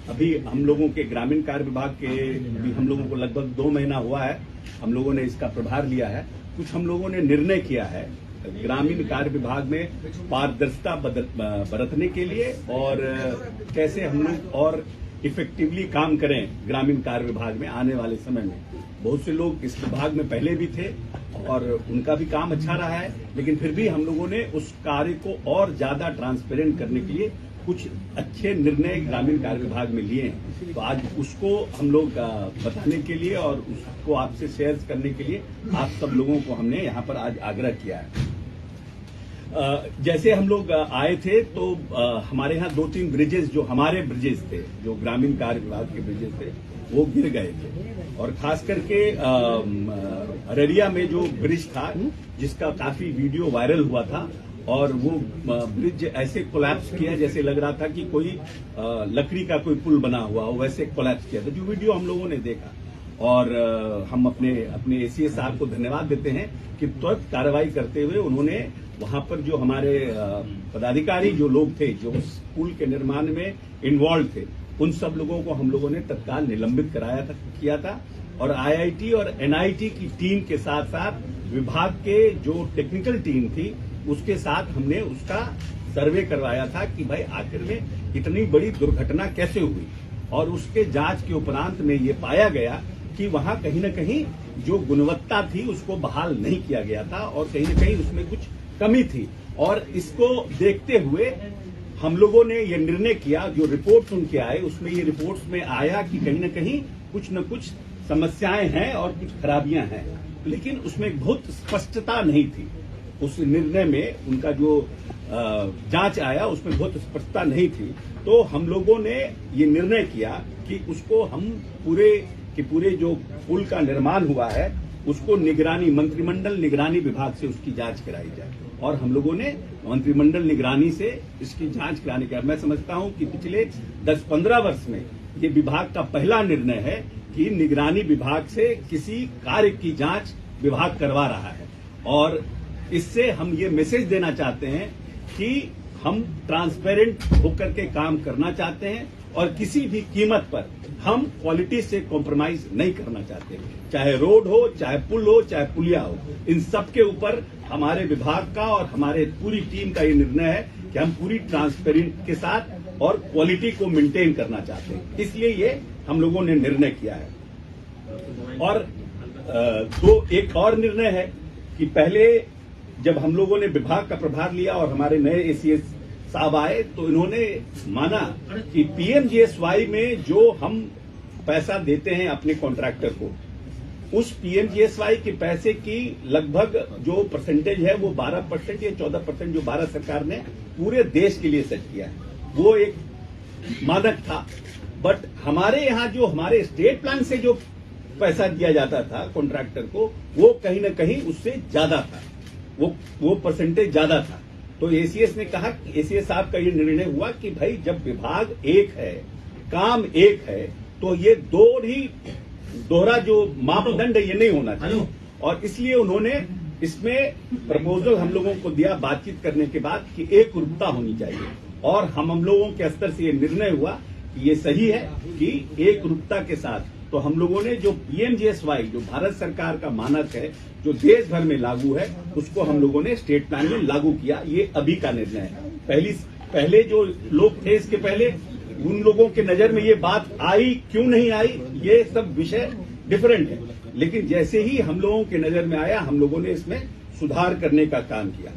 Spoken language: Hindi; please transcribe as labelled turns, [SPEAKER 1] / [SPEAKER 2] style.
[SPEAKER 1] अभी हम लोगों के ग्रामीण कार्य विभाग के अभी हम लोगों को लगभग 2 महीना हुआ है, हम लोगों ने इसका प्रभार लिया है। कुछ हम लोगों ने निर्णय किया है ग्रामीण कार्य विभाग में पारदर्शिता बरतने के लिए और कैसे हम लोग और इफेक्टिवली काम करें ग्रामीण कार्य विभाग में आने वाले समय में। बहुत से लोग इस विभाग में पहले भी थे और उनका भी काम अच्छा रहा है, लेकिन फिर भी हम लोगों ने उस कार्य को और ज्यादा ट्रांसपेरेंट करने के लिए कुछ अच्छे निर्णय ग्रामीण कार्य विभाग में लिए हैं। तो आज उसको हम लोग बताने के लिए और उसको आपसे शेयर करने के लिए आप सब लोगों को हमने यहाँ पर आज आग्रह किया है। जैसे हम लोग आए थे तो हमारे यहाँ 2-3 ब्रिजेस जो हमारे ब्रिजेस थे, जो ग्रामीण कार्य विभाग के ब्रिजेस थे, वो गिर गए थे। और खास करके अररिया में जो ब्रिज था जिसका काफी वीडियो वायरल हुआ था और वो ब्रिज ऐसे कोलैप्स किया जैसे लग रहा था कि कोई लकड़ी का कोई पुल बना हुआ हो, वैसे कोलैप्स किया था, जो वीडियो हम लोगों ने देखा। और हम अपने एसीएस साहब को धन्यवाद देते हैं कि तुरंत कार्रवाई करते हुए उन्होंने वहां पर जो हमारे पदाधिकारी जो लोग थे जो उस पुल के निर्माण में इन्वॉल्व थे, उन सब लोगों को हम लोगों ने तत्काल निलंबित किया था। और आईआईटी और एनआईटी की टीम के साथ साथ विभाग के जो टेक्निकल टीम थी उसके साथ हमने उसका सर्वे करवाया था कि भाई आखिर में इतनी बड़ी दुर्घटना कैसे हुई। और उसके जांच के उपरांत में ये पाया गया कि वहां कहीं न कहीं जो गुणवत्ता थी उसको बहाल नहीं किया गया था और कहीं न कहीं उसमें कुछ कमी थी। और इसको देखते हुए हम लोगों ने ये निर्णय किया, जो रिपोर्ट उनके आए उसमें ये रिपोर्ट्स में आया कि कहीं न कहीं कुछ न कुछ समस्याएं हैं और कुछ खराबियां हैं, लेकिन उसमें बहुत स्पष्टता नहीं थी। उस निर्णय में उनका जो जांच आया उसमें बहुत स्पष्टता नहीं थी। तो हम लोगों ने ये निर्णय किया कि उसको हम पूरे जो पुल का निर्माण हुआ है उसको मंत्रिमंडल निगरानी विभाग से उसकी जांच कराई जाए। और हम लोगों ने मंत्रिमंडल निगरानी से इसकी जांच कराने का, मैं समझता हूं कि पिछले 10-15 वर्ष में ये विभाग का पहला निर्णय है कि निगरानी विभाग से किसी कार्य की जांच विभाग करवा रहा है। और इससे हम ये मैसेज देना चाहते हैं कि हम ट्रांसपेरेंट होकर के काम करना चाहते हैं और किसी भी कीमत पर हम क्वालिटी से कॉम्प्रोमाइज नहीं करना चाहते, चाहे रोड हो, चाहे पुल हो, चाहे पुलिया हो। इन सब के ऊपर हमारे विभाग का और हमारे पूरी टीम का ये निर्णय है कि हम पूरी ट्रांसपेरेंट के साथ और क्वालिटी को मेंटेन करना चाहते हैं, इसलिए ये हम लोगों ने निर्णय किया है। और एक और निर्णय है कि पहले जब हम लोगों ने विभाग का प्रभार लिया और हमारे नए एसीएस साहब आए तो इन्होंने माना कि पीएमजीएसवाई में जो हम पैसा देते हैं अपने कॉन्ट्रैक्टर को, उस पीएमजीएसवाई के पैसे की लगभग जो परसेंटेज है वो 12% या 14% जो भारत सरकार ने पूरे देश के लिए सेट किया है, वो एक मानक था। बट हमारे यहाँ जो हमारे स्टेट प्लान से जो पैसा दिया जाता था कॉन्ट्रैक्टर को, वो कहीं न कहीं उससे ज्यादा था, वो परसेंटेज ज्यादा था। तो एसीएस ने कहा, एसीएस साहब का ये निर्णय हुआ कि भाई जब विभाग एक है, काम एक है, तो ये दोहरा जो मापदंड है ये नहीं होना चाहिए। और इसलिए उन्होंने इसमें प्रपोजल हम लोगों को दिया बातचीत करने के बाद कि एक रूपता होनी चाहिए। और हम लोगों के स्तर से ये निर्णय हुआ कि ये सही है कि एक रूपता के साथ तो हम लोगों ने जो पीएमजीएसवाई जो भारत सरकार का मानक है जो देश भर में लागू है उसको हम लोगों ने स्टेट प्लान में लागू किया। ये अभी का निर्णय है। पहले जो लोग थे इसके पहले उन लोगों के नजर में ये बात आई, क्यों नहीं आई, ये सब विषय डिफरेंट है। लेकिन जैसे ही हम लोगों के नजर में आया हम लोगों ने इसमें सुधार करने का काम किया।